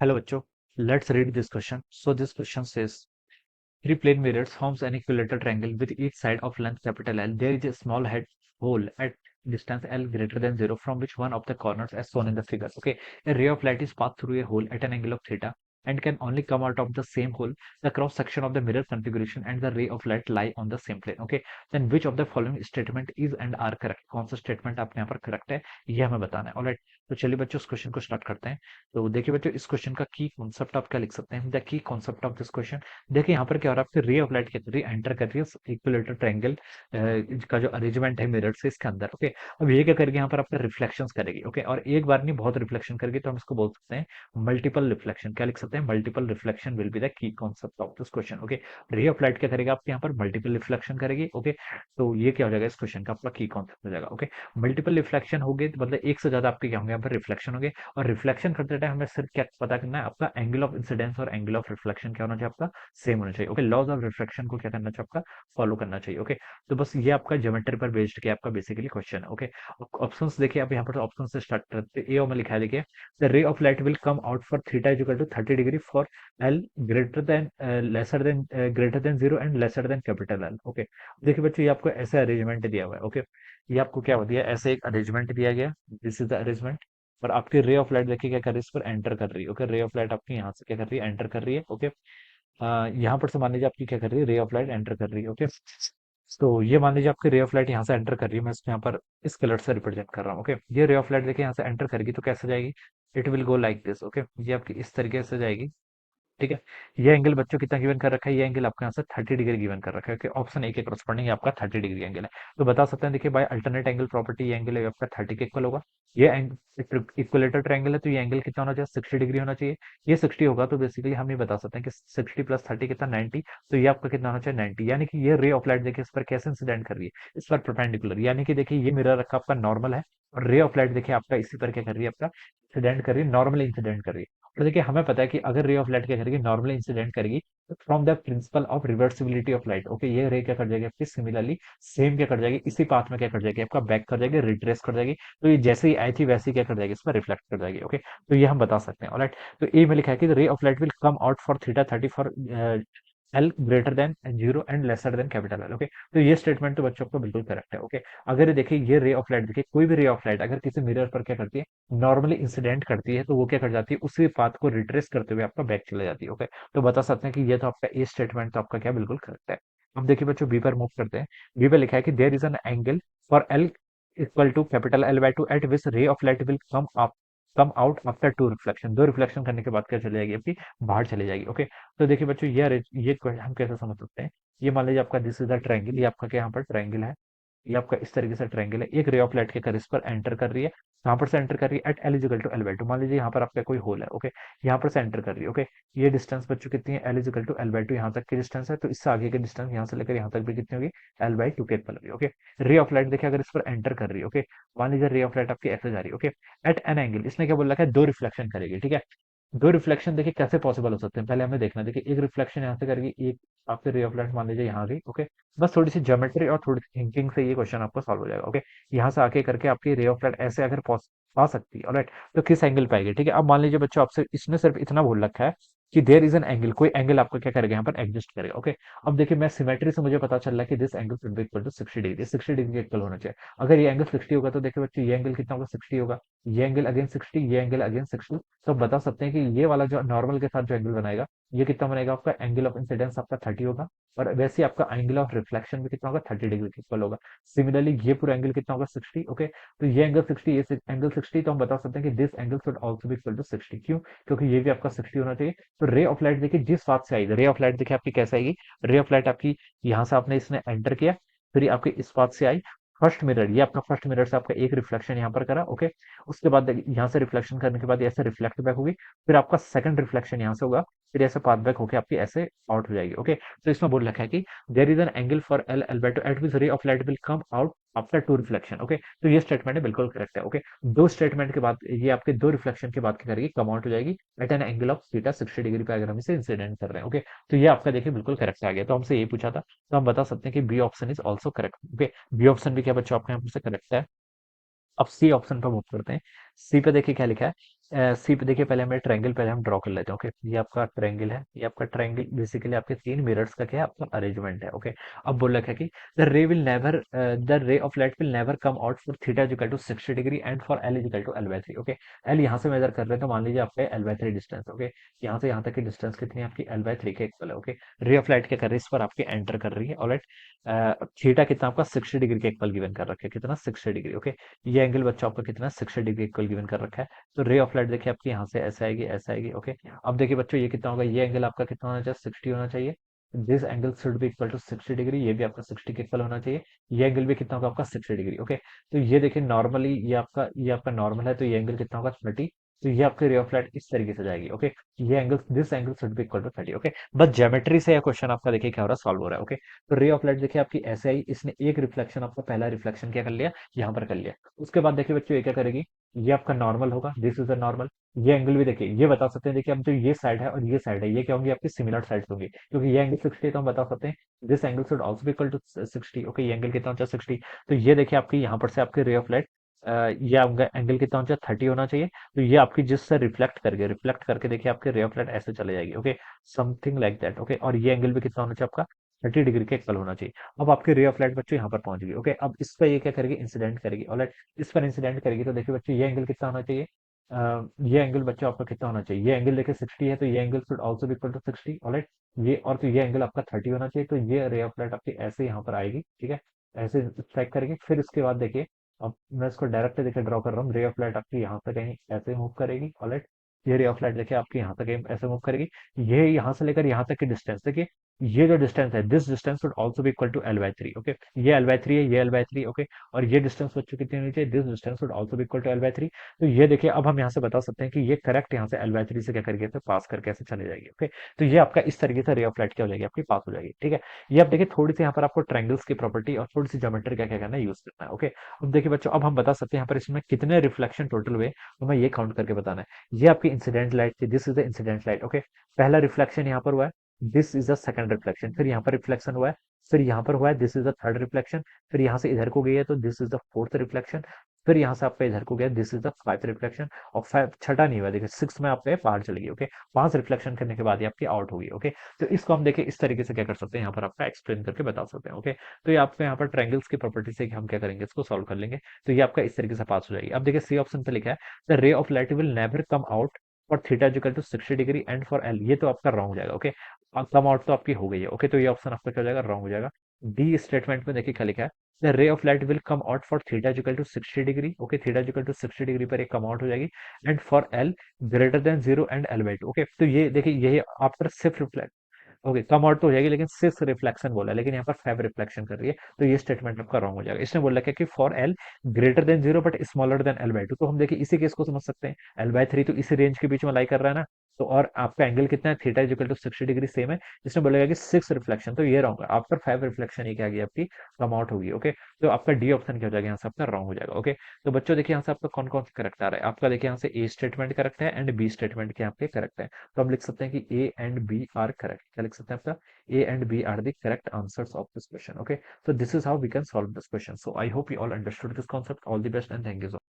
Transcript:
Hello, bachcho. Let's read this question. So this question says, three plane mirrors forms an equilateral triangle with each side of length capital L. There is a small head hole at distance L greater than 0 from which one of the corners as shown in the figure. Okay, a ray of light is passed through a hole at an angle of theta and can only come out of the same hole. The cross section of the mirror configuration and the ray of light lie on the same plane. Okay, then which of the following statement is and are correct? कौन सा statement आपके यहाँ पर correct है ये हमें बताना है. ऑलराइट, तो चलिए बच्चों इस क्वेश्चन को स्टार्ट करते हैं. तो देखिए बच्चों, इस क्वेश्चन का की कॉन्सेप्ट आप क्या लिख सकते हैं. The key concept of this question, देखिए यहाँ पर क्या हो रहा है, आपकी रे ऑफ लाइट के थ्रू एंटर कर रही है इक्विलेटरल ट्रायंगल का जो अरेंजमेंट है मिरर से इसके अंदर. ओके, अब ये क्या करेगी, यहाँ पर आपका रिफ्लेक्शंस करेगी. ओके, और एक बार नहीं बहुत रिफ्लेक्शन करेगी, तो हम इसको बोल सकते हैं मल्टीपल रिफ्लेक्शन. क्या लिख सकते हैं, multiple reflection will be the key concept of this question. Okay, रे ऑफ लाइट क्या करेगा, आपके यहाँ पर मल्टीपल रिफ्लेक्शन करेगी. ओके, तो ये क्या हो जाएगा, इस क्वेश्चन का आपका की कॉन्सेप्ट हो जाएगा. ओके, मल्टीपल रिफ्लेक्शन हो गए तो मतलब एक से ज्यादा आपके क्या होंगे, यहाँ पर रिफ्लेक्शन होंगे. और रिफ्लेक्शन करते टाइम हमें सिर्फ क्या पता करना है, आपका एंगल ऑफ इंसिडेंस और एंगल ऑफ रिफ्लेक्शन क्या होना चाहिए, आपका सेम होना चाहिए. ओके, लॉज ऑफ रिफ्लेक्शन को क्या करना चाहिए, आपका फॉलो करना चाहिए. ओके, तो बस ये आपका ज्योमेट्री पर बेस्ड क्या आपका बेसिकली क्वेश्चन है. ओके, ऑप्शंस देखिए, आप यहाँ पर ऑप्शन से स्टार्ट करते हैं. ए में लिखा है, देखिए the ray of light will come out for theta is equal to 30 degree for L greater than lesser than zero and lesser than capital l. Okay, देखिए बच्चों, ये आपको ऐसे अरेंजमेंट दिया हुआ है. ओके, ये आपको क्या दिया है, ऐसे एक अरेंजमेंट दिया गया. This is the arrangement. और आपकी रे ऑफ लाइट देखिए क्या कर रही है, इस पर एंटर कर रही है. ओके, रे ऑफ लाइट आपकी यहाँ से क्या कर रही है, एंटर कर रही है. ओके, यहाँ पर से मान लीजिए आपकी क्या कर रही है, रे ऑफ लाइट एंटर कर रही है. ओके, तो ये मान लीजिए आपकी रे ऑफ लाइट यहाँ से एंटर कर रही है, मैं इसको यहाँ पर इस कलर से रिप्रेजेंट कर रहा हूँ. ओके, ये रे ऑफ लाइट देखिए यहाँ से एंटर करेगी तो कैसे जाएगी, it will go like this. Okay, ये आपकी इस तरीके से जाएगी. ठीक है, ये एंगल बच्चों कितना गिवन कर रखा है, ये एंगल आपके यहाँ से 30 डिग्री गिवन कर रखा है. कि ऑप्शन ए के करस्पॉन्डिंग आपका 30 डिग्री एंगल है. तो बता सकते हैं, देखिए बाय अल्टरनेट एंगल प्रॉपर्टी ये एंगल आपका 30 के इक्वल होगा. ये इक्वलेटर ट्रायंगल है, तो ये एंगल कितना होना चाहिए, 60 डिग्री होना चाहिए. ये 60 होगा तो बेसिकली हम ये बता सकते हैं कि 60 प्लस 30 कितना 90. तो ये आपका कितना होना चाहिए 90, यानी कि ये रे ऑफ लाइट देखिए इस पर कैसे इंसिडेंट कर रही है, इस पर परपेंडिकुलर. यानी कि देखिए ये मिरर रखा आपका नॉर्मल है और रे ऑफ लाइट देखिए आपका इसी पर क्या कर रही है, आपका इंसिडेंट कर रही है, नॉर्मली इंसिडेंट कर रही है. तो देखिए हमें पता है कि अगर रे ऑफ लाइट क्या करेगी, नॉर्मली इंसिडेंट करेगी, तो from the principle of reversibility of light. Okay, ये रे क्या कर जाएगी आपकी, सिमिलरली सेम क्या कर जाएगी, इसी पाथ में क्या कर जाएगी, आपका बैक कर जाएगी, रिट्रेस कर जाएगी. तो ये जैसे ही आई थी वैसे ही क्या कर जाएगी, इस पर रिफ्लेक्ट कर जाएगी. ओके, तो ये हम बता सकते हैं. ऑलराइट, तो ए में लिखा है कि रे of light will come out for theta 30 for L greater than zero and lesser than capital l. Okay, तो ये स्टेटमेंट तो बच्चों को बिल्कुल करेक्ट है. ओके, अगर ये देखिए ये रे ऑफ लाइट देखिए, कोई भी रे ऑफ लाइट अगर किसी मिरर पर क्या करती है, नॉर्मली इंसिडेंट करती है, तो वो क्या कर जाती है, उसी पाथ को रिट्रेस करते हुए आपका बैक चले जाती है. ओके, तो बता सकते हैं कि ये तो आपका ए स्टेटमेंट तो आपका क्या बिल्कुल करेक्ट है. अब देखिए बच्चों, बी पर मूव करते हैं. बी पर लिखा है कि there is an angle for l equal to capital l by two at which ray of light will come out after two reflection. दो रिफ्लेक्शन करने के बाद क्या चली जाएगी, आपकी बाहर चली जाएगी. ओके, तो देखिए बच्चों, ये हम कैसे समझ सकते हैं. ये मान लीजिए आपका दिस इज द ट्रायंगल, ये आपका क्या यहाँ पर ट्रायंगल है, ये आपका इस तरीके से ट्रायंगल है. एक रे ऑफ लाइट के कर इस पर एंटर कर रही है, कहाँ पर से एंटर कर रही है, at l equal to L by two. मान लीजिए यहाँ पर आपका कोई होल है. ओके, यहाँ पर से एंटर कर रही है. ओके, ये डिस्टेंस बच्चों कितनी है, l equal to L by two यहाँ तक की डिस्टेंस है. तो इससे आगे की डिस्टेंस यहाँ से लेकर यहाँ तक भी कितनी होगी, एल बाई टू के इक्वल होगी. ओके, रे ऑफ लाइट देखिए अगर इस पर एंटर कर रही है. ओके, मान लीजिए रे ऑफ लाइट आपकी ऐसे जा रही है. ओके, एट एन एंगल, इसने क्या बोल रखा है, दो रिफ्लेक्शन करेगी. ठीक है, दो रिफ्लेक्शन देखिए कैसे पॉसिबल हो सकते हैं, पहले हमें देखना. देखिए एक रिफ्लेक्शन यहाँ से करेगी, एक आपके रे ऑफ लाइट मान लीजिए यहाँ गई. ओके, बस थोड़ी सी ज्योमेट्री और थोड़ी सी थिंकिंग से ये क्वेश्चन आपको सॉल्व हो जाएगा. ओके, यहाँ से आके करके आपकी रे ऑफ लाइट ऐसे अगर पा सकती है, ऑलराइट, तो किस एंगल पाएगी. ठीक है, अब मान लीजिए बच्चों आपसे इसने सिर्फ इतना बोल रखा है कि देयर इज एन एंगल, कोई एंगल आपका क्या करेगा, यहाँ पर एग्जिस्ट करेगा. ओके, अब देखिए मैं सिमेट्री से मुझे पता चल रहा है कि this angle should be equal to 60 degree, 60 degree equal होना चाहिए. अगर ये एंगल 60 होगा तो देखिए बच्चों ये एंगल कितना होगा, 60 होगा. ये एंगल अगेन 60, ये एंगल अगेन 60. तो आप बता सकते हैं कि ये वाला जो नॉर्मल के साथ जो एंगल बनाएगा, ये कितना बनेगा, आपका एंगल ऑफ इंसिडेंस आपका 30 होगा. और वैसे ही आपका एंगल ऑफ रिफ्लेक्शन भी कितना होगा, 30 डिग्री के इक्वल होगा. सिमिलरली ये पूरा एंगल कितना होगा, 60. ओके, तो ये एंगल 60, ये एंगल 60, तो हम बता सकते हैं कि this angle should also be equal to 60. क्यों, क्योंकि ये भी आपका 60 होना चाहिए. तो रे ऑफ लाइट देखिए जिस बात से आई, रे ऑफ लाइट देखिए आपकी कैसे आएगी, रे ऑफ लाइट आपकी यहाँ से आपने इसने एंटर किया, फिर ये आपके इस बात से आई. फर्स्ट मिरर, ये आपका फर्स्ट मिरर से आपका एक रिफ्लेक्शन यहाँ पर करा. ओके, उसके बाद यहाँ से रिफ्लेक्शन करने के बाद ऐसे रिफ्लेक्ट बैक होगी, फिर आपका सेकंड रिफ्लेक्शन यहाँ से होगा, फिर ऐसे पाथ बैक होकर आपकी ऐसे आउट हो जाएगी. ओके, तो इसमें बोल रखा है कि there is an angle for l l by two at which ray of light will come out after two reflection. Okay, तो ये स्टेटमेंट है बिल्कुल करेक्ट है. ओके, दो स्टेटमेंट के बाद ये आपके दो रिफ्लेक्शन के बाद क्या करेगी, कम आउट हो जाएगी at an angle of theta 60 degree पे, अगर हम इसे इंसिडेंट कर रहे हैं. ओके, तो ये आपका देखिए बिल्कुल करेक्ट आ गया. तो हमसे ये पूछा था, तो हम बता सकते हैं कि B option is also correct. Okay, B option भी क्या बच्चों आपके यहाँ से करेक्ट है. अब सी ऑप्शन पर मूव करते हैं. सी पे देखिए क्या लिखा है, सी पे देखिए, पहले हमें ट्रायंगल पहले हम ड्रॉ कर लेते हैं। ओके, ये आपका ट्रायंगल है, ये आपका ट्रायंगल बेसिकली आपके तीन मिरर्स का क्या है, आपका अरेंजमेंट है। ओके, अब बोल रखा है कि the ray of light will never come out for theta is equal to 60 degree and for l is equal to L by three. Okay, l यहाँ से मेजर कर रहे हैं तो मान लीजिए आपका L by three distance. Okay, यहाँ से यहाँ तक की डिस्टेंस कितनी है आपकी, एल बाई थ्री के इक्वल है। ओके, रे ऑफ लाइट क्या कर रही है, इस पर आपके एंटर कर रही है। ऑलराइट, थीटा कितना आपका 60 डिग्री के इक्वल गिवन कर रखा है, कितना 60 डिग्री। ओके, ये एंगल बच्चा आपका कितना 60 डिग्री इक्वल गिवन कर रखा है। तो रे ऑफ लाइट देखिए आपकी यहाँ से ऐसे आएगी, ऐसे आएगी। ओके, अब देखिए बच्चों ये कितना होगा, ये एंगल आपका कितना होना चाहिए, 60 होना चाहिए। This angle should be equal to 60 degree, ये भी आपका 60 के इक्वल होना चाहिए। ये एंगल भी कितना होगा आपका 60 डिग्री। ओके, तो ये देखिए नॉर्मली ये आपका नॉर्मल है, तो ये एंगल कितना होगा 30। तो ये आपकी रे ऑफ लाइट इस तरीके से जाएगी। ओके, ये angle this angle should be equal to 30। Okay, बस ज्योमेट्री से यह क्वेश्चन आपका देखिए क्या हो रहा है, सॉल्व हो रहा है। ओके, तो रे ऑफ लाइट देखिए आपकी ऐसे आई, इसने एक रिफ्लेक्शन, आपका पहला रिफ्लेक्शन क्या कर लिया, यहाँ पर कर लिया। उसके बाद देखिए बच्चों ये क्या करेगी, ये आपका नॉर्मल होगा, दिस इज अ नॉर्मल। ये एंगल भी देखिए, ये बता सकते हैं देखिए, अब जो ये साइड है और ये साइड है, ये क्या होंगी आपकी सिमिलर साइड्स होंगी, क्योंकि ये एंगल 60 है तो हम बता सकते हैं this angle should also be equal to 60। Okay, ये एंगल कितना होना चाहिए 60। तो ये देखिए आपकी यहाँ पर से आपकी रे ऑफ लाइट, ये एंगल कितना होना चाहिए 30 होना चाहिए। तो ये आपकी जिससे रिफ्लेक्ट करके देखिए आपके रे ऑफ लाइट ऐसे चले जाएगी। Okay, something like that. Okay, और ये एंगल भी कितना होना चाहिए आपका 30 डिग्री के इक्वल होना चाहिए। अब आपकी रे ऑफ लाइट बच्चों यहाँ पर पहुंच गई। ओके, अब इस पर ये क्या करेगी, इंसिडेंट करेगी। और इस पर इंसिडेंट करेगी तो देखिए बच्चों ये एंगल कितना होना चाहिए, ये एंगल बच्चों आपका कितना होना चाहिए, ये एंगल देखिए 60 है, तो ये angle should also be equal to 60। Alright, ये और तो ये एंगल आपका 30 होना चाहिए। तो ये रे ऑफ लाइट आपकी ऐसे यहाँ पर आएगी। ठीक है, ऐसे स्ट्राइक करेगी। फिर इसके बाद देखिए, अब मैं इसको डायरेक्ट देखिए ड्रॉ कर रहा हूँ, रे ऑफ लाइट आपकी यहाँ से कहीं ऐसे मूव करेगी। ऑलराइट, ये रे ऑफ लाइट देखिए आपकी यहाँ तक ऐसे मूव करेगी। ये यहाँ से लेकर यहाँ तक की डिस्टेंस देखिए, ये जो डिस्टेंस है, this distance should also be equal to L by three. Okay, ये एल बाई थ्री है, ये एल बाई थ्री। ओके, और ये डिस्टेंस बच्चों कितनी होनी चाहिए, this distance should also be equal to L by three. तो ये देखिए अब हम यहाँ से बता सकते हैं कि ये करेक्ट यहाँ से एल बाई थ्री से क्या करके तो पास करके ऐसे चले जाएगी। ओके, तो ये आपका इस तरीके से रे ऑफ लाइट क्या हो जाएगी, आपकी पास हो जाएगी। ठीक है, ये आप देखिए थोड़ी सी यहाँ पर आपको ट्रायंगल्स की प्रॉपर्टी और थोड़ी सी ज्योमेट्री का क्या करना है, यूज करना है। ओके, अब देखिए बच्चों, अब हम बता सकते हैं यहाँ पर इसमें कितने रिफ्लेक्शन टोटल हुए, तो मैं ये काउंट करके बताना है। ये आपकी इंसिडेंट लाइट थी, this is the incident light. Okay, पहला रिफ्लेक्शन यहाँ पर हुआ है, this is the second reflection. फिर यहाँ पर रिफ्लेक्शन हुआ है, फिर यहाँ पर हुआ है, this is the third reflection. फिर यहाँ से इधर को गई है तो this is the fourth reflection. फिर यहाँ से आपका इधर को गया, this is the five reflection. और फाइव छठा नहीं हुआ, देखिए सिक्स में आपके बाहर चली गई। ओके, पांच रिफ्लेक्शन करने के बाद ये आपकी आउट होगी। ओके, तो इसको हम देखिए इस तरीके से क्या कर सकते हैं, यहाँ पर आपका एक्सप्लेन करके बता सकते हैं। ओके, तो ये आपको यहाँ पर ट्रायंगल्स की प्रॉपर्टी से हम क्या करेंगे, इसको सॉल्व कर लेंगे। तो ये आपका इस तरीके से पास हो जाएगी। अब देखिए सी ऑप्शन पे लिखा है, the ray of light will never come out for theta equal to 60 degree and for L. ये तो आपका रॉन्ग हो जाएगा। ओके, कम आउट तो आपकी हो गई है। ओके, तो ये ऑप्शन आपका क्या हो जाएगा, रॉन्ग हो जाएगा। डी स्टेटमेंट में देखिए क्या लिखा है, the ray of light will come out for theta equal to 60 degree. Okay, theta equal to 60 degree पर एक कम आउट हो जाएगी। And for L greater than zero and L by two. Okay, तो ये देखिए यही आफ्टर सिर्फ reflect, okay come out तो हो जाएगी, लेकिन सिर्फ रिफ्लेक्शन बोला है, लेकिन यहाँ पर फाइव रिफ्लेक्शन कर रही है। तो ये स्टेटमेंट आपका रॉन्ग हो जाएगा। इसने बोला क्या कि for L greater than zero but smaller than L by to. तो हम देखिए इसी केस को समझ सकते हैं, एल बाई थ्री तो इसी रेंज के बीच में लाई कर रहा है ना। तो और आपका एंगल कितना है, theta is equal to 60 degree same है। इसने बोलेगा कि सिक्स रिफ्लेक्शन, तो ये रॉन्ग है। आफ्टर फाइव रिफ्लेक्शन ये क्या आ गई आपकी, कम आउट होगी। ओके, तो आपका डी ऑप्शन क्या हो जाएगा, यहाँ से आपका रॉन्ग हो जाएगा। ओके, तो बच्चों देखिए यहाँ से आपका कौन कौन सा करेक्ट आ रहा है, आपका देखिए यहाँ से ए स्टेटमेंट करेक्ट है एंड बी स्टेटमेंट के आपके करेक्ट है। तो हम लिख सकते हैं कि A and B are correct. क्या लिख सकते हैं आपका, A and B are the correct answers of this question. Okay, so this is how we can solve this question. So I hope you all understood this concept. All the best and thank you so much.